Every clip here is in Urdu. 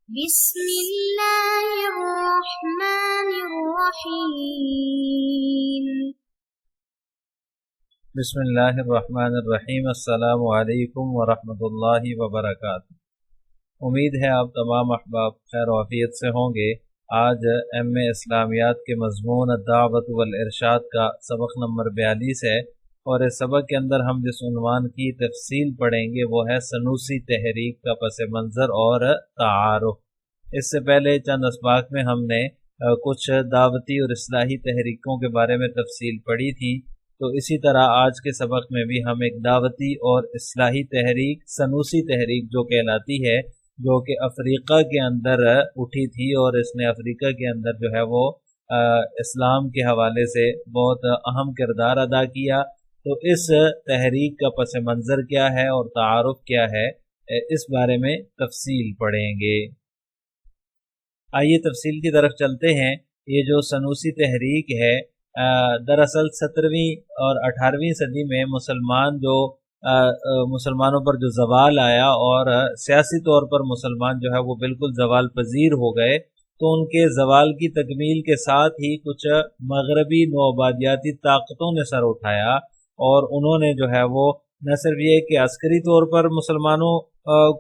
بسم اللہ الرحمن الرحیم۔ بسم اللہ الرحمن الرحیم۔ السلام علیکم ورحمۃ اللہ وبرکاتہ۔ امید ہے آپ تمام احباب خیر و عافیت سے ہوں گے۔ آج ایم اے اسلامیات کے مضمون الدعوۃ والارشاد کا سبق نمبر 42 ہے، اور اس سبق کے اندر ہم جس عنوان کی تفصیل پڑھیں گے وہ ہے سنوسی تحریک کا پس منظر اور تعارف۔ اس سے پہلے چند اسباق میں ہم نے کچھ دعوتی اور اصلاحی تحریکوں کے بارے میں تفصیل پڑھی تھی، تو اسی طرح آج کے سبق میں بھی ہم ایک دعوتی اور اصلاحی تحریک سنوسی تحریک جو کہلاتی ہے، جو کہ افریقہ کے اندر اٹھی تھی، اور اس نے افریقہ کے اندر جو ہے وہ اسلام کے حوالے سے بہت اہم کردار ادا کیا۔ تو اس تحریک کا پس منظر کیا ہے اور تعارف کیا ہے، اس بارے میں تفصیل پڑھیں گے۔ آئیے تفصیل کی طرف چلتے ہیں۔ یہ جو سنوسی تحریک ہے، دراصل 17ویں اور 18ویں صدی میں مسلمانوں پر جو زوال آیا اور سیاسی طور پر مسلمان جو ہے وہ بالکل زوال پذیر ہو گئے، تو ان کے زوال کی تکمیل کے ساتھ ہی کچھ مغربی نوآبادیاتی طاقتوں نے سر اٹھایا، اور انہوں نے جو ہے وہ نہ صرف یہ کہ عسکری طور پر مسلمانوں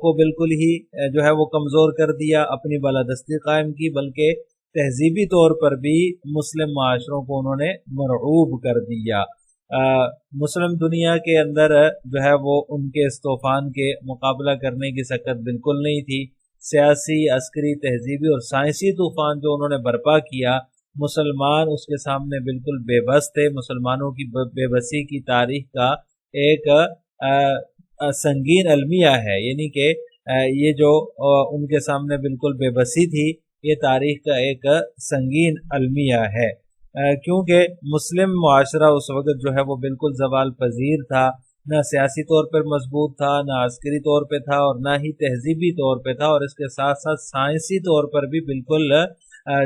کو بالکل ہی جو ہے وہ کمزور کر دیا، اپنی بالادستی قائم کی، بلکہ تہذیبی طور پر بھی مسلم معاشروں کو انہوں نے مرعوب کر دیا۔ مسلم دنیا کے اندر جو ہے وہ ان کے اس طوفان کے مقابلہ کرنے کی سکت بالکل نہیں تھی۔ سیاسی، عسکری، تہذیبی اور سائنسی طوفان جو انہوں نے برپا کیا، مسلمان اس کے سامنے بالکل بے بس تھے۔ مسلمانوں کی بے بسی کی تاریخ کا ایک سنگین المیہ ہے، یعنی کہ یہ جو ان کے سامنے بالکل بے بسی تھی، یہ تاریخ کا ایک سنگین المیہ ہے، کیونکہ مسلم معاشرہ اس وقت جو ہے وہ بالکل زوال پذیر تھا، نہ سیاسی طور پر مضبوط تھا، نہ عسکری طور پہ تھا، اور نہ ہی تہذیبی طور پہ تھا، اور اس کے ساتھ ساتھ سائنسی طور پر بھی بالکل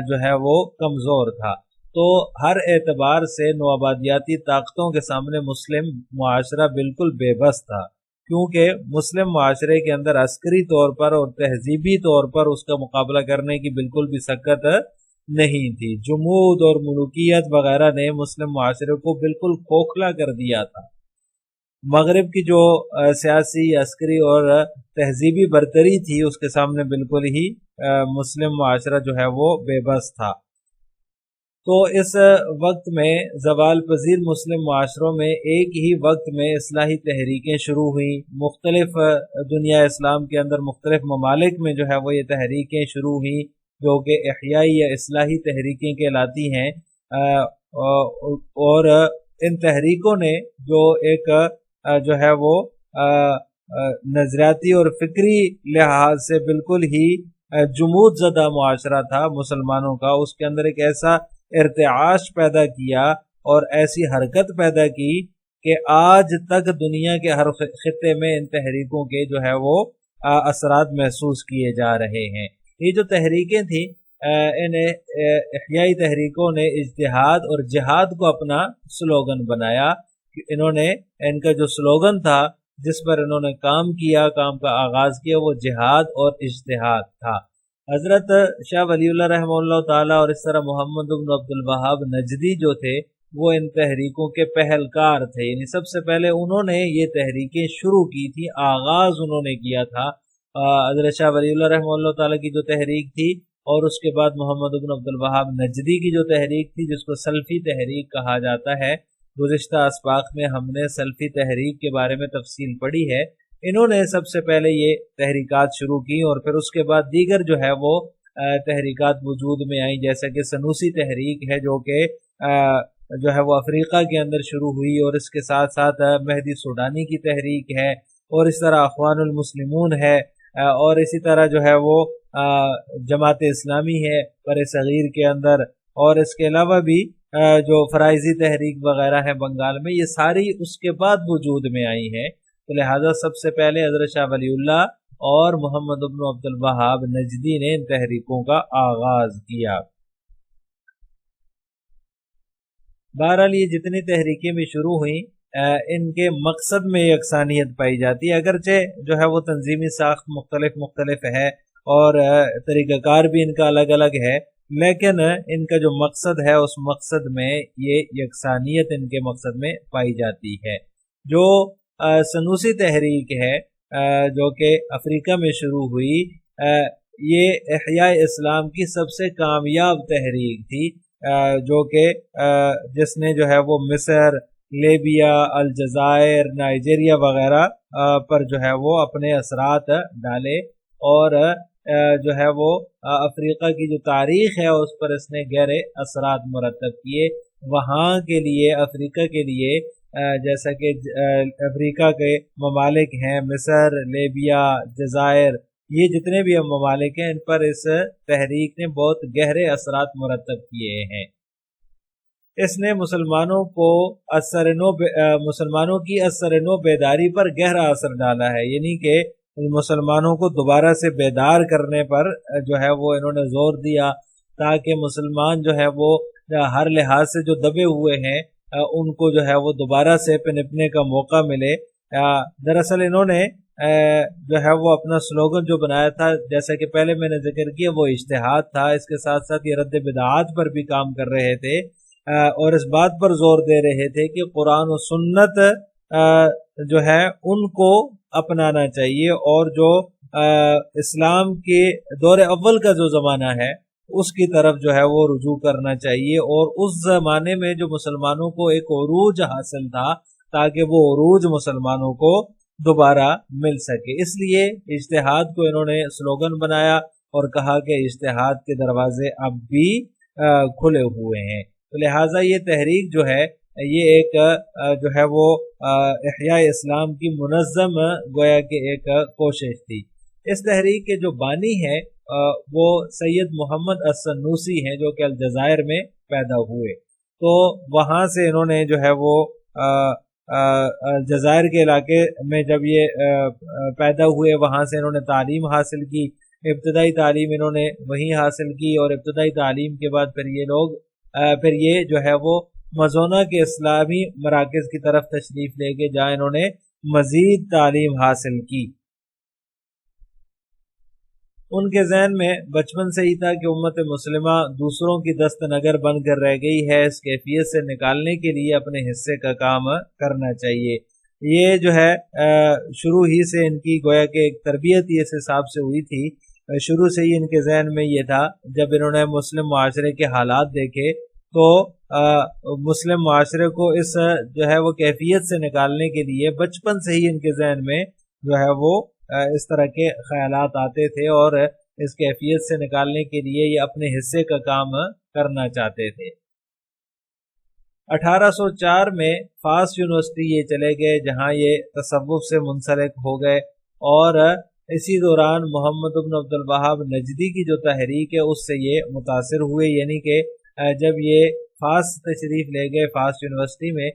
جو ہے وہ کمزور تھا۔ تو ہر اعتبار سے نوآبادیاتی طاقتوں کے سامنے مسلم معاشرہ بالکل بے بس تھا، کیونکہ مسلم معاشرے کے اندر عسکری طور پر اور تہذیبی طور پر اس کا مقابلہ کرنے کی بالکل بھی سکت نہیں تھی۔ جمود اور ملوکیت وغیرہ نے مسلم معاشرے کو بالکل کھوکھلا کر دیا تھا۔ مغرب کی جو سیاسی، عسکری اور تہذیبی برتری تھی، اس کے سامنے بالکل ہی مسلم معاشرہ جو ہے وہ بے بس تھا۔ تو اس وقت میں زوال پذیر مسلم معاشروں میں ایک ہی وقت میں اصلاحی تحریکیں شروع ہوئیں۔ مختلف دنیا اسلام کے اندر مختلف ممالک میں جو ہے وہ یہ تحریکیں شروع ہوئیں، جو کہ احیائی یا اصلاحی تحریکیں کہلاتی ہیں، اور ان تحریکوں نے جو ایک جو ہے وہ نظریاتی اور فکری لحاظ سے بالکل ہی جمود زدہ معاشرہ تھا مسلمانوں کا، اس کے اندر ایک ایسا ارتعاش پیدا کیا اور ایسی حرکت پیدا کی کہ آج تک دنیا کے ہر خطے میں ان تحریکوں کے جو ہے وہ اثرات محسوس کیے جا رہے ہیں۔ یہ جو تحریکیں تھیں، ان احیائی تحریکوں نے اجتہاد اور جہاد کو اپنا سلوگن بنایا۔ انہوں نے ان کا جو سلوگن تھا جس پر انہوں نے کام کا آغاز کیا، وہ جہاد اور اجتہاد تھا۔ حضرت شاہ ولی اللہ رحمہ اللہ تعالیٰ اور اس طرح محمد بن عبد الوہاب نجدی جو تھے، وہ ان تحریکوں کے پہلکار تھے، یعنی سب سے پہلے انہوں نے یہ تحریکیں شروع کی تھی، آغاز انہوں نے کیا تھا۔ حضرت شاہ ولی اللہ رحمہ اللہ تعالیٰ کی جو تحریک تھی، اور اس کے بعد محمد بن عبد الوہاب نجدی کی جو تحریک تھی، جس کو سلفی تحریک کہا جاتا ہے۔ گزشتہ اسباق میں ہم نے سلفی تحریک کے بارے میں تفصیل پڑھی ہے۔ انہوں نے سب سے پہلے یہ تحریکات شروع کی، اور پھر اس کے بعد دیگر جو ہے وہ تحریکات وجود میں آئیں، جیسا کہ سنوسی تحریک ہے جو کہ جو ہے وہ افریقہ کے اندر شروع ہوئی، اور اس کے ساتھ ساتھ مہدی سوڈانی کی تحریک ہے، اور اس طرح اخوان المسلمون ہے، اور اسی طرح جو ہے وہ جماعت اسلامی ہے بر صغیر کے اندر، اور اس کے علاوہ بھی جو فرائضی تحریک وغیرہ ہے بنگال میں، یہ ساری اس کے بعد وجود میں آئی ہیں۔ تو لہٰذا سب سے پہلے حضرت شاہ ولی اللہ اور محمد بن عبد الوہاب نجدی نے ان تحریکوں کا آغاز کیا۔ بہرحال یہ جتنی تحریکیں بھی شروع ہوئیں، ان کے مقصد میں یکسانیت پائی جاتی ہے، اگرچہ جو ہے وہ تنظیمی ساخت مختلف ہے، اور طریقہ کار بھی ان کا الگ الگ ہے، لیکن ان کا جو مقصد ہے اس مقصد میں یہ یکسانیت ان کے مقصد میں پائی جاتی ہے۔ جو سنوسی تحریک ہے جو کہ افریقہ میں شروع ہوئی، یہ احیاء اسلام کی سب سے کامیاب تحریک تھی، جو کہ جس نے جو ہے وہ مصر، لیبیا، الجزائر، نائجیریا وغیرہ پر جو ہے وہ اپنے اثرات ڈالے، اور جو ہے وہ افریقہ کی جو تاریخ ہے اس پر اس نے گہرے اثرات مرتب کیے۔ وہاں کے لیے، افریقہ کے لیے، جیسا کہ افریقہ کے ممالک ہیں مصر، لیبیا، جزائر، یہ جتنے بھی ممالک ہیں ان پر اس تحریک نے بہت گہرے اثرات مرتب کیے ہیں۔ اس نے مسلمانوں کی اثر نو بیداری پر گہرا اثر ڈالا ہے، یعنی کہ مسلمانوں کو دوبارہ سے بیدار کرنے پر جو ہے وہ انہوں نے زور دیا، تاکہ مسلمان جو ہے وہ ہر لحاظ سے جو دبے ہوئے ہیں ان کو جو ہے وہ دوبارہ سے پنپنے کا موقع ملے۔ دراصل انہوں نے جو ہے وہ اپنا سلوگن جو بنایا تھا، جیسا کہ پہلے میں نے ذکر کیا، وہ اجتہاد تھا۔ اس کے ساتھ ساتھ یہ رد بدعات پر بھی کام کر رہے تھے، اور اس بات پر زور دے رہے تھے کہ قرآن و سنت جو ہے ان کو اپنانا چاہیے، اور جو اسلام کے دور اول کا جو زمانہ ہے اس کی طرف جو ہے وہ رجوع کرنا چاہیے، اور اس زمانے میں جو مسلمانوں کو ایک عروج حاصل تھا، تاکہ وہ عروج مسلمانوں کو دوبارہ مل سکے۔ اس لیے اجتہاد کو انہوں نے سلوگن بنایا اور کہا کہ اجتہاد کے دروازے اب بھی کھلے ہوئے ہیں۔ تو لہٰذا یہ تحریک جو ہے یہ ایک جو ہے وہ احیاء اسلام کی منظم گویا کہ ایک کوشش تھی۔ اس تحریک کے جو بانی ہیں وہ سید محمد السنوسی ہیں، جو کہ الجزائر میں پیدا ہوئے۔ تو وہاں سے انہوں نے جو ہے وہ الجزائر کے علاقے میں جب یہ پیدا ہوئے، وہاں سے انہوں نے تعلیم حاصل کی، ابتدائی تعلیم انہوں نے وہیں حاصل کی، اور ابتدائی تعلیم کے بعد پھر یہ جو ہے وہ مزونہ کے اسلامی مراکز کی طرف تشریف لے گئے، جہاں انہوں نے مزید تعلیم حاصل کی۔ ان کے ذہن میں بچپن سے ہی تھا کہ امت مسلمہ دوسروں کی دست نگر بن کر رہ گئی ہے، اس کیفیت سے نکالنے کے لیے اپنے حصے کا کام کرنا چاہیے۔ یہ جو ہے شروع ہی سے ان کی گویا کہ ایک تربیت اس حساب سے ہوئی تھی، شروع سے ہی ان کے ذہن میں یہ تھا۔ جب انہوں نے مسلم معاشرے کے حالات دیکھے تو مسلم معاشرے کو اس جو ہے وہ کیفیت سے نکالنے کے لیے بچپن سے ہی ان کے ذہن میں جو ہے وہ اس طرح کے خیالات آتے تھے، اور اس کیفیت سے نکالنے کے لیے یہ اپنے حصے کا کام کرنا چاہتے تھے۔ 1804 میں فاس یونیورسٹی یہ چلے گئے، جہاں یہ تصوف سے منسلک ہو گئے، اور اسی دوران محمد بن عبد الوہاب نجدی کی جو تحریک ہے اس سے یہ متاثر ہوئے، یعنی کہ جب یہ فاس تشریف لے گئے، فاس یونیورسٹی میں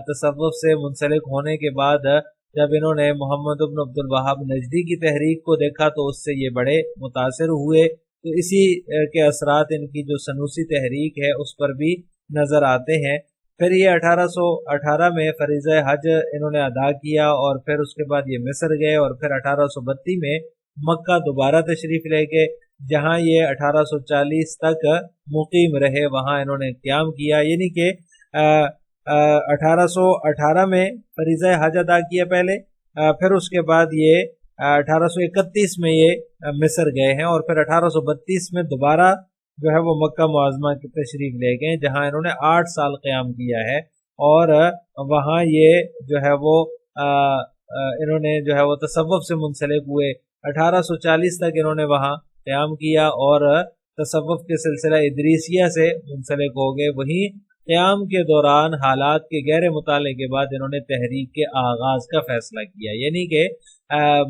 تصوف سے منسلک ہونے کے بعد جب انہوں نے محمد بن عبد الوہاب نجدی کی تحریک کو دیکھا تو اس سے یہ بڑے متاثر ہوئے۔ تو اسی کے اثرات ان کی جو سنوسی تحریک ہے اس پر بھی نظر آتے ہیں۔ پھر یہ 1818 میں فریضہ حج انہوں نے ادا کیا، اور پھر اس کے بعد یہ مصر گئے، اور پھر 1832 میں مکہ دوبارہ تشریف لے گئے، جہاں یہ 1840 تک مقیم رہے، وہاں انہوں نے قیام کیا، یعنی کہ 1818 میں فریضہ حج ادا کیا پہلے، پھر اس کے بعد یہ 1831 میں یہ مصر گئے ہیں، اور پھر 1832 میں دوبارہ جو ہے وہ مکہ معظمہ کی تشریف لے گئے، جہاں انہوں نے 8 سال قیام کیا ہے، اور وہاں یہ جو ہے وہ انہوں نے جو ہے وہ تصوف سے منسلک ہوئے۔ 1840 تک انہوں نے وہاں قیام کیا، اور تصوف کے سلسلہ ادریسیہ سے منسلک ہو گئے۔ وہیں قیام کے دوران حالات کے گہرے مطالعے کے بعد انہوں نے تحریک کے آغاز کا فیصلہ کیا، یعنی کہ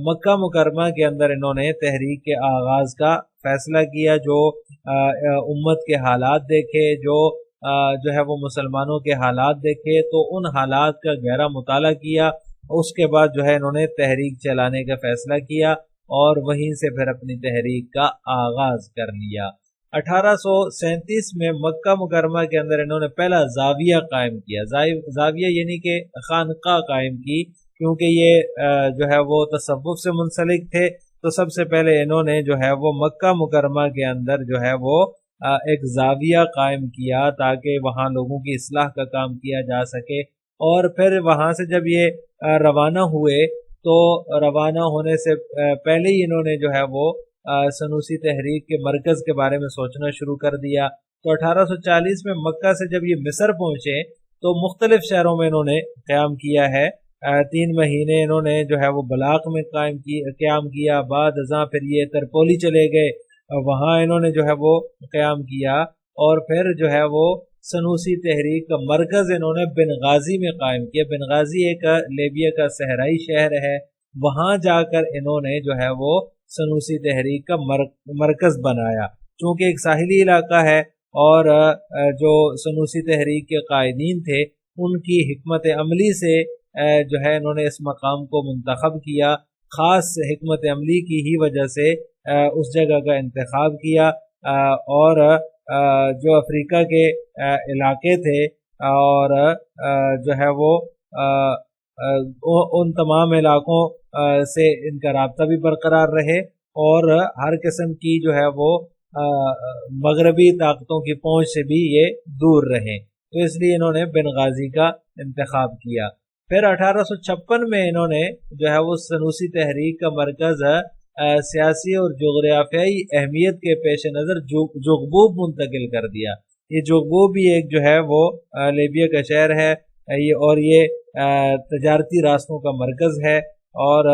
مکہ مکرمہ کے اندر انہوں نے تحریک کے آغاز کا فیصلہ کیا، جو امت کے حالات دیکھے، جو ہے وہ مسلمانوں کے حالات دیکھے، تو ان حالات کا گہرا مطالعہ کیا، اس کے بعد جو ہے انہوں نے تحریک چلانے کا فیصلہ کیا، اور وہیں سے پھر اپنی تحریک کا آغاز کر لیا۔ 1837 میں مکہ مکرمہ کے اندر انہوں نے پہلا زاویہ قائم کیا، زاویہ یعنی کہ خانقاہ قائم کی، کیونکہ یہ جو ہے وہ تصوف سے منسلک تھے، تو سب سے پہلے انہوں نے جو ہے وہ مکہ مکرمہ کے اندر جو ہے وہ ایک زاویہ قائم کیا تاکہ وہاں لوگوں کی اصلاح کا کام کیا جا سکے، اور پھر وہاں سے جب یہ روانہ ہوئے تو روانہ ہونے سے پہلے ہی انہوں نے جو ہے وہ سنوسی تحریک کے مرکز کے بارے میں سوچنا شروع کر دیا۔ تو 1840 میں مکہ سے جب یہ مصر پہنچے تو مختلف شہروں میں انہوں نے قیام کیا ہے۔ 3 مہینے انہوں نے جو ہے وہ بلاق میں قیام کیا، بعد ازاں پھر یہ ترپولی چلے گئے، وہاں انہوں نے جو ہے وہ قیام کیا، اور پھر جو ہے وہ سنوسی تحریک کا مرکز انہوں نے بنغازی میں قائم کیا۔ بنغازی ایک لیبیا کا صحرائی شہر ہے، وہاں جا کر انہوں نے جو ہے وہ سنوسی تحریک کا مرکز بنایا۔ چونکہ ایک ساحلی علاقہ ہے اور جو سنوسی تحریک کے قائدین تھے ان کی حکمت عملی سے جو ہے انہوں نے اس مقام کو منتخب کیا، خاص حکمت عملی کی ہی وجہ سے اس جگہ کا انتخاب کیا، اور جو افریقہ کے علاقے تھے اور جو ہے وہ ان تمام علاقوں سے ان کا رابطہ بھی برقرار رہے، اور ہر قسم کی جو ہے وہ مغربی طاقتوں کی پہنچ سے بھی یہ دور رہیں، تو اس لیے انہوں نے بنغازی کا انتخاب کیا۔ پھر 1856 میں انہوں نے جو ہے وہ سنوسی تحریک کا مرکز سیاسی اور جغرافیائی اہمیت کے پیش نظر جغبوب منتقل کر دیا۔ یہ جغبوب بھی ایک جو ہے وہ لیبیا کا شہر ہے، اور یہ تجارتی راستوں کا مرکز ہے، اور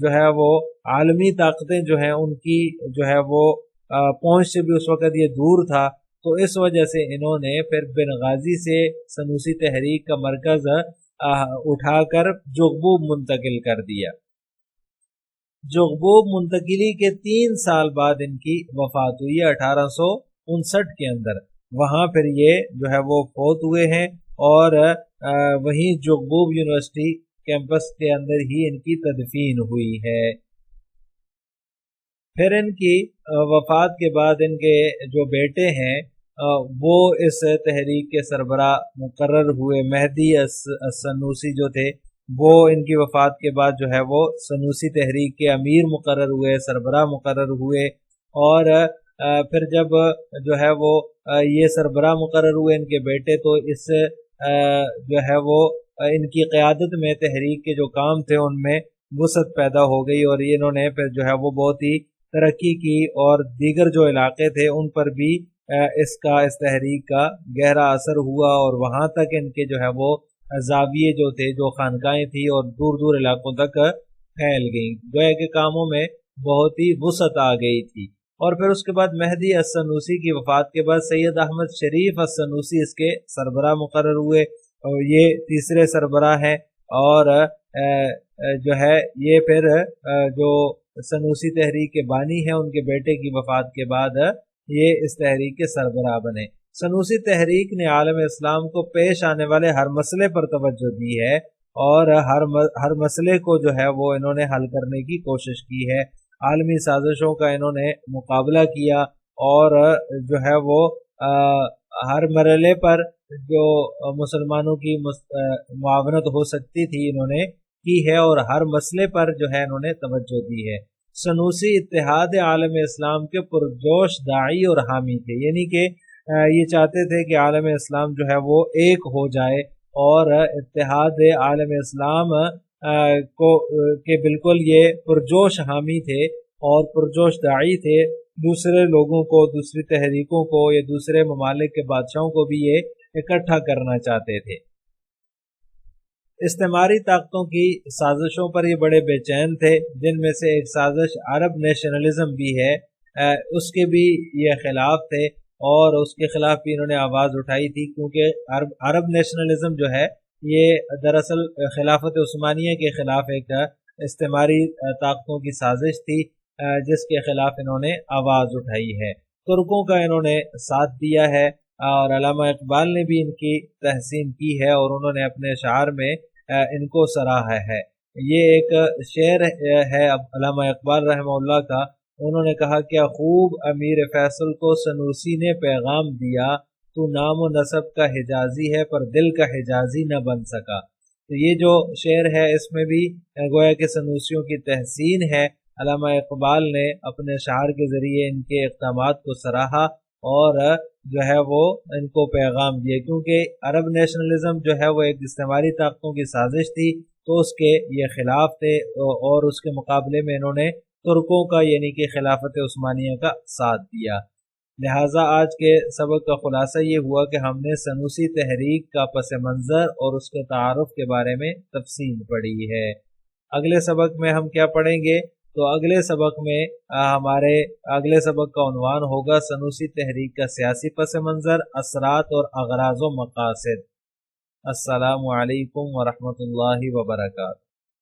جو ہے وہ عالمی طاقتیں جو ہیں ان کی جو ہے وہ پہنچ سے بھی اس وقت یہ دور تھا، تو اس وجہ سے انہوں نے پھر بنغازی سے سنوسی تحریک کا مرکز اٹھا کر جغبوب منتقل کر دیا۔ جغبوب منتقلی کے 3 سال بعد ان کی وفات ہوئی ہے 1859 کے اندر، وہاں پھر یہ جو ہے وہ فوت ہوئے ہیں، اور وہیں جغبوب یونیورسٹی کیمپس کے اندر ہی ان کی تدفین ہوئی ہے۔ پھر ان کی وفات کے بعد ان کے جو بیٹے ہیں وہ اس تحریک کے سربراہ مقرر ہوئے۔ مہدی السنوسی جو تھے وہ ان کی وفات کے بعد جو ہے وہ سنوسی تحریک کے امیر مقرر ہوئے، سربراہ مقرر ہوئے، اور پھر جب جو ہے وہ یہ سربراہ مقرر ہوئے ان کے بیٹے، تو اس جو ہے وہ ان کی قیادت میں تحریک کے جو کام تھے ان میں وسعت پیدا ہو گئی، اور انہوں نے پھر جو ہے وہ بہت ہی ترقی کی، اور دیگر جو علاقے تھے ان پر بھی اس تحریک کا گہرا اثر ہوا، اور وہاں تک ان کے جو ہے وہ زاویے جو تھے، جو خانقاہیں تھی، اور دور دور علاقوں تک پھیل گئیں، گویا کے کاموں میں بہت ہی وسعت آ گئی تھی۔ اور پھر اس کے بعد مہدی السنوسی کی وفات کے بعد سید احمد شریف السنوسی اس کے سربراہ مقرر ہوئے، اور یہ تیسرے سربراہ ہیں، اور جو ہے یہ پھر جو سنوسی تحریک کے بانی ہیں ان کے بیٹے کی وفات کے بعد یہ اس تحریک کے سربراہ بنے۔ سنوسی تحریک نے عالم اسلام کو پیش آنے والے ہر مسئلے پر توجہ دی ہے، اور ہر مسئلے کو جو ہے وہ انہوں نے حل کرنے کی کوشش کی ہے، عالمی سازشوں کا انہوں نے مقابلہ کیا، اور جو ہے وہ ہر مرحلے پر جو مسلمانوں کی معاونت ہو سکتی تھی انہوں نے کی ہے، اور ہر مسئلے پر جو ہے انہوں نے توجہ دی ہے۔ سنوسی اتحاد عالم اسلام کے پرجوش داعی اور حامی تھے، یعنی کہ یہ چاہتے تھے کہ عالم اسلام جو ہے وہ ایک ہو جائے، اور اتحاد عالم اسلام کو کہ بالکل یہ پرجوش حامی تھے اور پرجوش داعی تھے، دوسرے لوگوں کو، دوسری تحریکوں کو یا دوسرے ممالک کے بادشاہوں کو بھی یہ اکٹھا کرنا چاہتے تھے۔ استعماری طاقتوں کی سازشوں پر یہ بڑے بے چین تھے، جن میں سے ایک سازش عرب نیشنلزم بھی ہے، اس کے بھی یہ خلاف تھے، اور اس کے خلاف بھی انہوں نے آواز اٹھائی تھی، کیونکہ عرب نیشنلزم جو ہے یہ دراصل خلافت عثمانیہ کے خلاف ایک استعماری طاقتوں کی سازش تھی، جس کے خلاف انہوں نے آواز اٹھائی ہے۔ ترکوں کا انہوں نے ساتھ دیا ہے، اور علامہ اقبال نے بھی ان کی تحسین کی ہے، اور انہوں نے اپنے اشعار میں ان کو سراہا ہے۔ یہ ایک شعر ہے علامہ اقبال رحمہ اللہ کا، انہوں نے کہا کیا خوب امیر فیصل کو سنوسی نے پیغام دیا، تو نام و نسب کا حجازی ہے پر دل کا حجازی نہ بن سکا۔ تو یہ جو شعر ہے اس میں بھی گویا کہ سنوسیوں کی تحسین ہے علامہ اقبال نے اپنے اشعار کے ذریعے ان کے اقدامات کو سراہا اور جو ہے وہ ان کو پیغام دیا، کیونکہ عرب نیشنلزم جو ہے وہ ایک استعماری طاقتوں کی سازش تھی، تو اس کے یہ خلاف تھے، اور اس کے مقابلے میں انہوں نے ترکوں کا یعنی کہ خلافت عثمانیہ کا ساتھ دیا۔ لہٰذا آج کے سبق کا خلاصہ یہ ہوا کہ ہم نے سنوسی تحریک کا پس منظر اور اس کے تعارف کے بارے میں تفصیل پڑھی ہے۔ اگلے سبق میں ہم کیا پڑھیں گے؟ تو اگلے سبق میں ہمارے اگلے سبق کا عنوان ہوگا سنوسی تحریک کا سیاسی پس منظر، اثرات اور اغراض و مقاصد۔ السلام علیکم ورحمۃ اللہ وبرکاتہ۔